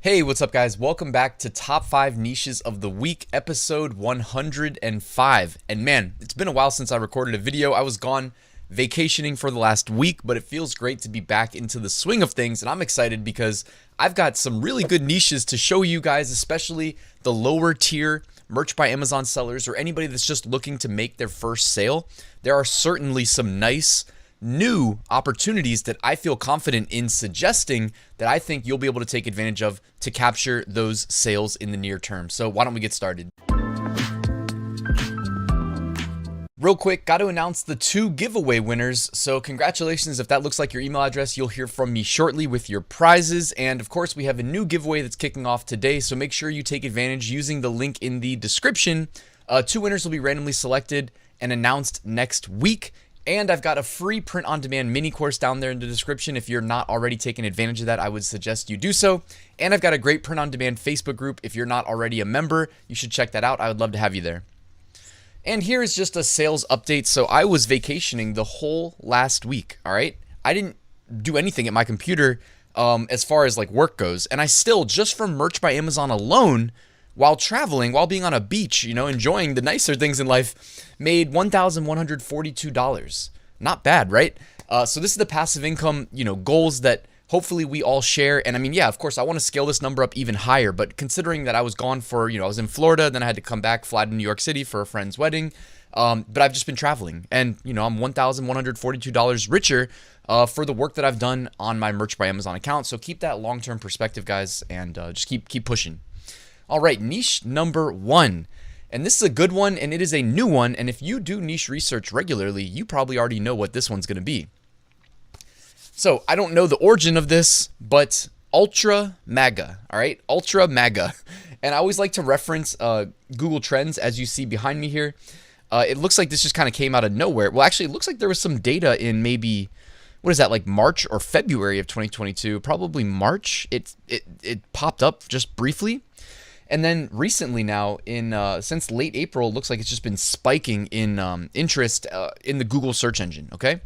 Hey, what's up guys? Welcome back to Top 5 Niches of the Week, episode 105. And man, it's been a while since I recorded a video. I was gone vacationing for the last week, but it feels great to be back into the swing of things. And I'm excited because I've got some really good niches to show you guys, especially the lower tier merch by Amazon sellers or anybody that's just looking to make their first sale. There are certainly some nice new opportunities that I feel confident in suggesting that I think you'll be able to take advantage of to capture those sales in the near term. So why don't we get started? Real quick, got to announce the 2 giveaway winners. So congratulations. If that looks like your email address, you'll hear from me shortly with your prizes. And of course, we have a new giveaway that's kicking off today. So make sure you take advantage using the link in the description. 2 winners will be randomly selected and announced next week. And I've got a free print-on-demand mini course down there in the description. If you're not already taking advantage of that, I would suggest you do so. And I've got a great print-on-demand Facebook group. If you're not already a member, you should check that out. I would love to have you there. And here is just a sales update. So I was vacationing the whole last week, all right? I didn't do anything at my computer as far as like work goes. And I still, just from merch by Amazon alone, while traveling, while being on a beach, enjoying the nicer things in life, made $1,142. Not bad, right? So this is the passive income, goals that hopefully we all share. And I mean, yeah, of course, I want to scale this number up even higher. But considering that I was gone for, I was in Florida, then I had to come back, fly to New York City for a friend's wedding. But I've just been traveling. And, I'm $1,142 richer for the work that I've done on my Merch by Amazon account. So keep that long-term perspective, guys, and just keep pushing. All right, niche number 1. And this is a good one, and it is a new one. And if you do niche research regularly, you probably already know what this one's going to be. So I don't know the origin of this, but Ultra MAGA, all right? Ultra MAGA. And I always like to reference Google Trends, as you see behind me here. It looks like this just kind of came out of nowhere. Well, actually, it looks like there was some data in maybe, what is that, like March or February of 2022? Probably March. It popped up just briefly. And then recently now, since late April, it looks like it's just been spiking in interest in the Google search engine, okay?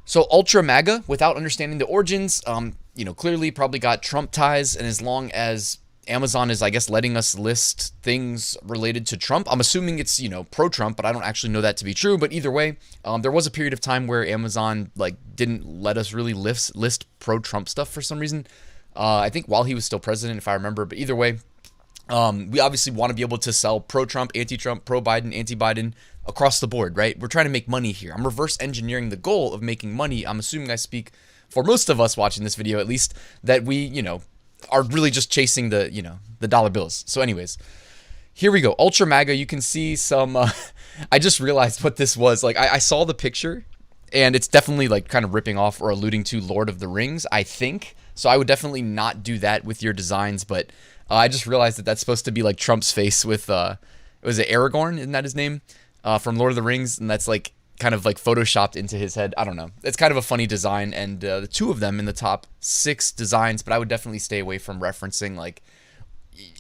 So Ultra MAGA, without understanding the origins, clearly probably got Trump ties. And as long as Amazon is, I guess, letting us list things related to Trump, I'm assuming it's, pro-Trump, but I don't actually know that to be true. But either way, there was a period of time where Amazon didn't let us really list pro-Trump stuff for some reason. I think while he was still president, if I remember. But either way, we obviously want to be able to sell pro-Trump, anti-Trump, pro-Biden, anti-Biden across the board, right? We're trying to make money here. I'm reverse engineering the goal of making money. I'm assuming I speak for most of us watching this video, at least, that we, are really just chasing the, the dollar bills. So anyways, here we go. Ultra MAGA. You can see some, I just realized what this was. I saw the picture and it's definitely kind of ripping off or alluding to Lord of the Rings, I think. So I would definitely not do that with your designs, but I just realized that that's supposed to be like Trump's face with, was it Aragorn? Isn't that his name? From Lord of the Rings. And that's kind of photoshopped into his head. I don't know. It's kind of a funny design. And the 2 of them in the top 6 designs, but I would definitely stay away from referencing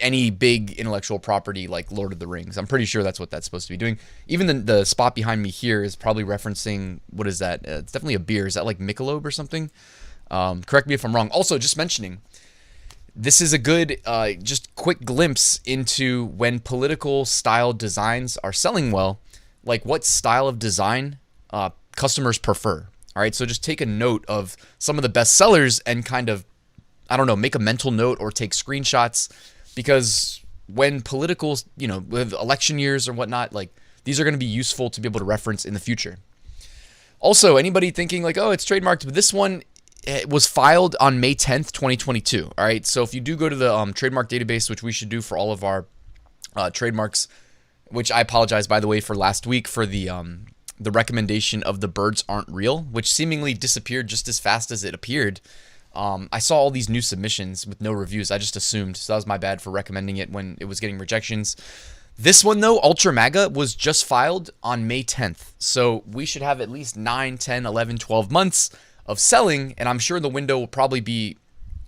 any big intellectual property like Lord of the Rings. I'm pretty sure that's what that's supposed to be doing. Even the spot behind me here is probably referencing, what is that? It's definitely a beer. Is that like Michelob or something? Correct me if I'm wrong. Also, just mentioning, this is a good, just quick glimpse into when political style designs are selling well, like what style of design customers prefer. All right, so just take a note of some of the best sellers and kind of, I don't know, make a mental note or take screenshots, because when political, with election years or whatnot, these are going to be useful to be able to reference in the future. Also, anybody thinking oh, it's trademarked, but this one, it was filed on May 10th, 2022. All right. So if you do go to the trademark database, which we should do for all of our trademarks, which I apologize, by the way, for last week for the recommendation of the birds aren't real, which seemingly disappeared just as fast as it appeared. I saw all these new submissions with no reviews. I just assumed. So that was my bad for recommending it when it was getting rejections. This one, though, Ultra MAGA, was just filed on May 10th. So we should have at least 9, 10, 11, 12 months of selling, and I'm sure the window will probably be,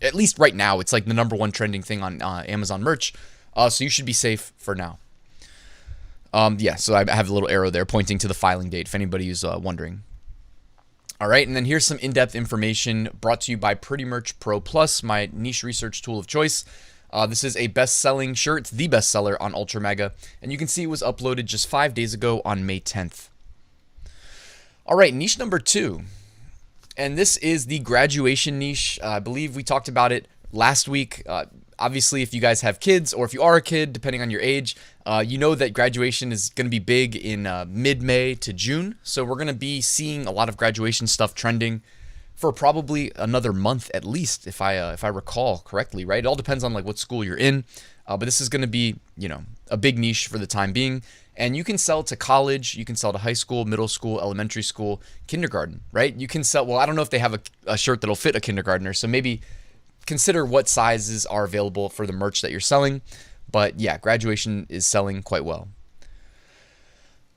at least right now, it's like the #1 trending thing on Amazon merch, so you should be safe for now. Yeah, so I have a little arrow there pointing to the filing date if anybody is wondering. All right, and then here's some in-depth information brought to you by Pretty Merch Pro Plus, my niche research tool of choice. This is a best-selling shirt. It's the bestseller on Ultra Mega, and you can see it was uploaded just 5 days ago on May 10th. All right, niche number 2, and this is the graduation niche. I believe we talked about it last week. Obviously, if you guys have kids, or if you are a kid, depending on your age, you know that graduation is going to be big in mid-May to June. So we're going to be seeing a lot of graduation stuff trending for probably another month at least, if I recall correctly, right? It all depends on like what school you're in, but this is going to be, you know, a big niche for the time being. And you can sell to college, you can sell to high school, middle school, elementary school, kindergarten, right? You can sell, well, I don't know if they have a shirt that'll fit a kindergartner, so maybe consider what sizes are available for the merch that you're selling. But yeah, graduation is selling quite well.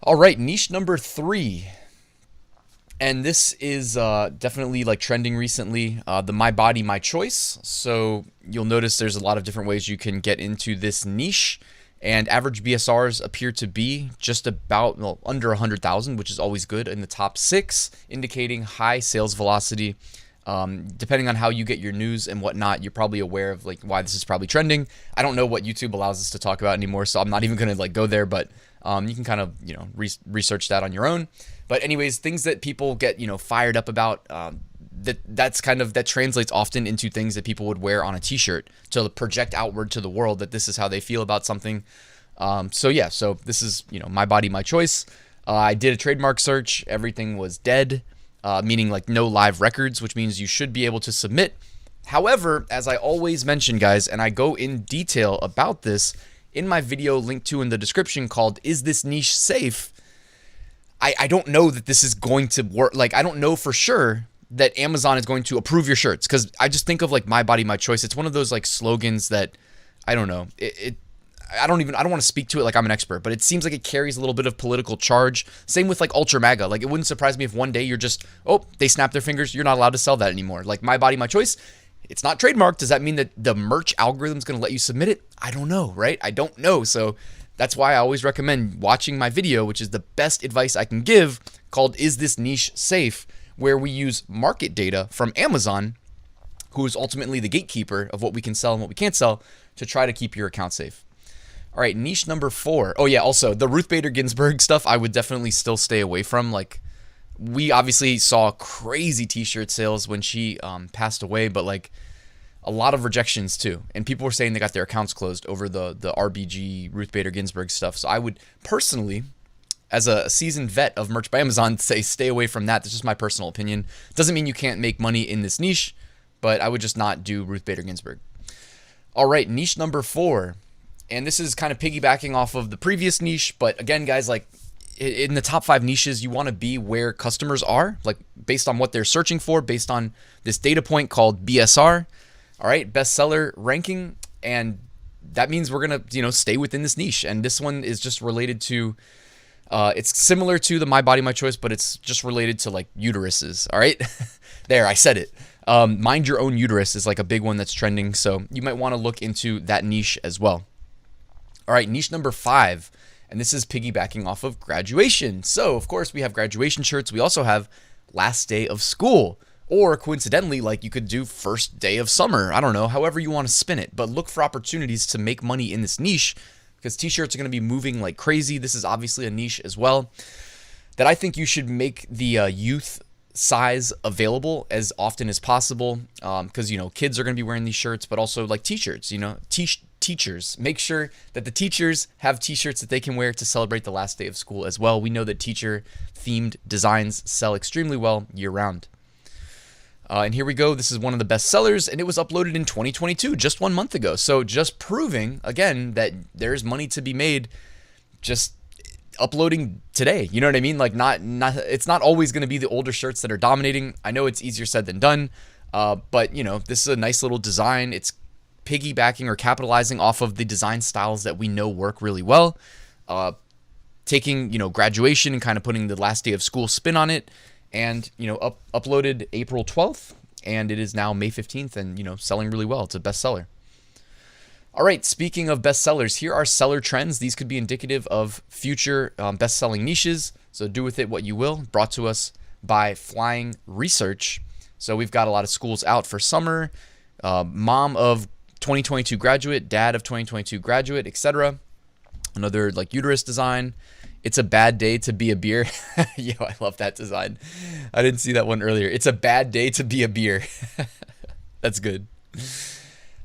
All right, niche number 3. And this is definitely like trending recently, the My Body, My Choice. So you'll notice there's a lot of different ways you can get into this niche. And average BSRs appear to be just about, well, under 100,000, which is always good, in the top 6, indicating high sales velocity. Depending on how you get your news and whatnot, you're probably aware of like why this is probably trending. I don't know what YouTube allows us to talk about anymore, so I'm not even going to like go there, but you can kind of, you know, research that on your own. But anyways, things that people get, you know, fired up about, that translates often into things that people would wear on a t-shirt to project outward to the world that this is how they feel about something. So yeah, so this is, you know, My Body, My Choice. I did a trademark search. Everything was dead. Meaning like no live records, which means you should be able to submit. However, as I always mention, guys, and I go in detail about this in my video linked to in the description called "Is This Niche Safe?" I don't know that this is going to work. Like, I don't know for sure that Amazon is going to approve your shirts, because I just think of like My Body, My Choice. It's one of those like slogans that I don't know. I don't want to speak to it like I'm an expert, but it seems like it carries a little bit of political charge. Same with like Ultra Mega. Like, it wouldn't surprise me if one day you're just, oh, they snap their fingers, you're not allowed to sell that anymore. Like My Body, My Choice, it's not trademarked. Does that mean that the merch algorithm is going to let you submit it? I don't know, right? I don't know. So that's why I always recommend watching my video, which is the best advice I can give, called "Is This Niche Safe?", where we use market data from Amazon, who is ultimately the gatekeeper of what we can sell and what we can't sell, to try to keep your account safe. All right, niche number 4. Oh yeah, also the Ruth Bader Ginsburg stuff I would definitely still stay away from. Like, we obviously saw crazy t-shirt sales when she passed away, but like a lot of rejections too. And people were saying they got their accounts closed over the RBG Ruth Bader Ginsburg stuff. So I would personally, as a seasoned vet of Merch by Amazon, say stay away from that. That's just my personal opinion. Doesn't mean you can't make money in this niche, but I would just not do Ruth Bader Ginsburg. All right, niche number 4. And this is kind of piggybacking off of the previous niche. But again, guys, like in the top 5 niches, you want to be where customers are, like based on what they're searching for, based on this data point called BSR. All right, bestseller ranking. And that means we're going to, you know, stay within this niche. And this one is just related to, it's similar to the My Body, My Choice, but it's just related to like uteruses. All right, there, I said it. Mind Your Own Uterus is like a big one that's trending. So you might want to look into that niche as well. All right, niche number 5, and this is piggybacking off of graduation. So, of course, we have graduation shirts. We also have last day of school, or coincidentally, like you could do first day of summer. I don't know, however you want to spin it, but look for opportunities to make money in this niche, because t-shirts are going to be moving like crazy. This is obviously a niche as well that I think you should make the youth size available as often as possible, because, you know, kids are going to be wearing these shirts, but also like t-shirts, you know, teachers. Make sure that the teachers have t-shirts that they can wear to celebrate the last day of school as well. We know that teacher themed designs sell extremely well year round. And here we go. This is one of the best sellers, and it was uploaded in 2022, just 1 month ago. So just proving again that there's money to be made just uploading today. You know what I mean? Like it's not always going to be the older shirts that are dominating. I know it's easier said than done. But you know, this is a nice little design. It's piggybacking or capitalizing off of the design styles that we know work really well. Taking, you know, graduation and kind of putting the last day of school spin on it, and, you know, uploaded April 12th, and it is now May 15th, and, you know, selling really well. It's a bestseller. All right, speaking of bestsellers, here are seller trends. These could be indicative of future best-selling niches, so do with it what you will. Brought to us by Flying Research. So we've got a lot of schools out for summer. Mom of 2022 graduate, dad of 2022 graduate, etc. Another like Uterus design. It's a bad day to be a beer. Yo, I love that design. I didn't see that one earlier. It's a bad day to be a beer. That's good.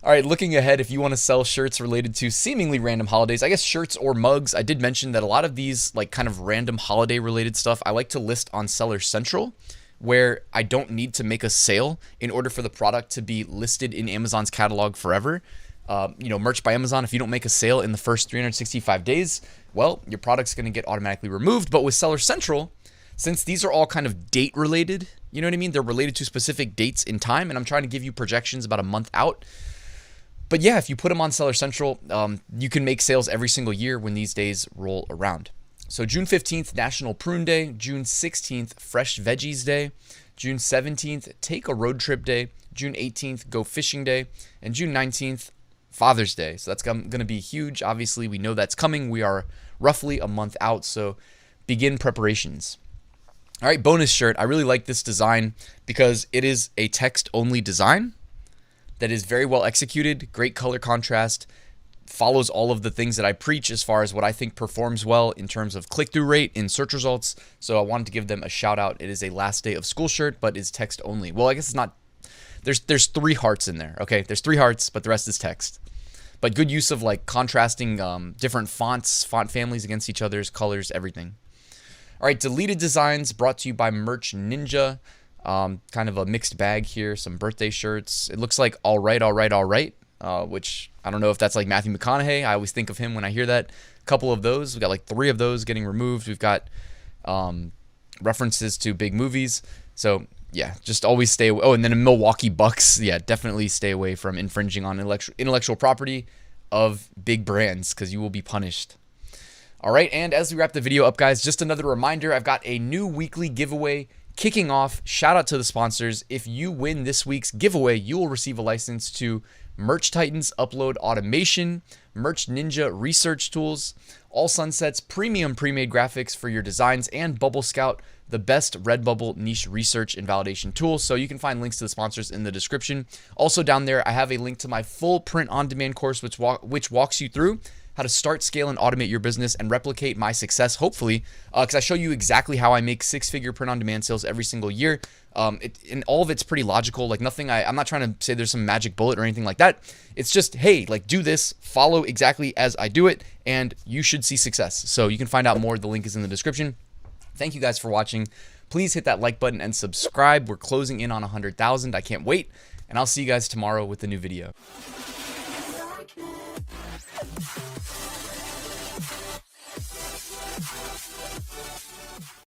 All right, looking ahead, if you want to sell shirts related to seemingly random holidays, I guess shirts or mugs, I did mention that a lot of these like kind of random holiday related stuff, I like to list on Seller Central, where I don't need to make a sale in order for the product to be listed in Amazon's catalog forever. Merch by Amazon, if you don't make a sale in the first 365 days, well, your product's going to get automatically removed. But with Seller Central, since these are all kind of date related, you know what I mean? They're related to specific dates in time, and I'm trying to give you projections about a month out. But yeah, if you put them on Seller Central, you can make sales every single year when these days roll around. So June 15th, National Prune Day. June 16th, Fresh Veggies Day. June 17th, Take a Road Trip Day. June 18th, Go Fishing Day. And June 19th, Father's Day. So that's going to be huge. Obviously, we know that's coming. We are roughly a month out, so begin preparations. All right, bonus shirt. I really like this design because it is a text-only design that is very well executed, great color contrast, follows all of the things that I preach as far as what I think performs well in terms of click-through rate in search results. So I wanted to give them a shout out. It is a last day of school shirt, but is text only. Well, I guess it's not. There's 3 hearts in there. Okay, there's 3 hearts, but the rest is text. But good use of like contrasting different fonts, font families against each other's colors, everything. All right, deleted designs brought to you by Merch Ninja. Kind of a mixed bag here. Some birthday shirts. It looks like all right, which I don't know if that's like Matthew McConaughey. I always think of him when I hear that. A couple of those. We got like 3 of those getting removed. We've got references to big movies. So yeah, just always stay away. Oh, and then a Milwaukee Bucks. Yeah, definitely stay away from infringing on intellectual property of big brands because you will be punished. All right, and as we wrap the video up, guys, just another reminder, I've got a new weekly giveaway kicking off. Shout out to the sponsors. If you win this week's giveaway, you will receive a license to Merch Titans Upload Automation, Merch Ninja Research Tools, All Sunsets Premium Premade Graphics for your designs, and Bubble Scout, the best Redbubble niche research and validation tool. So you can find links to the sponsors in the description. Also down there, I have a link to my full print on demand course, which walks you through how to start, scale, and automate your business and replicate my success, hopefully, because I show you exactly how I make 6-figure print-on-demand sales every single year. And all of it's pretty logical. Like nothing, I'm not trying to say there's some magic bullet or anything like that. It's just, hey, like do this, follow exactly as I do it, and you should see success. So you can find out more. The link is in the description. Thank you guys for watching. Please hit that like button and subscribe. We're closing in on 100,000. I can't wait. And I'll see you guys tomorrow with a new video.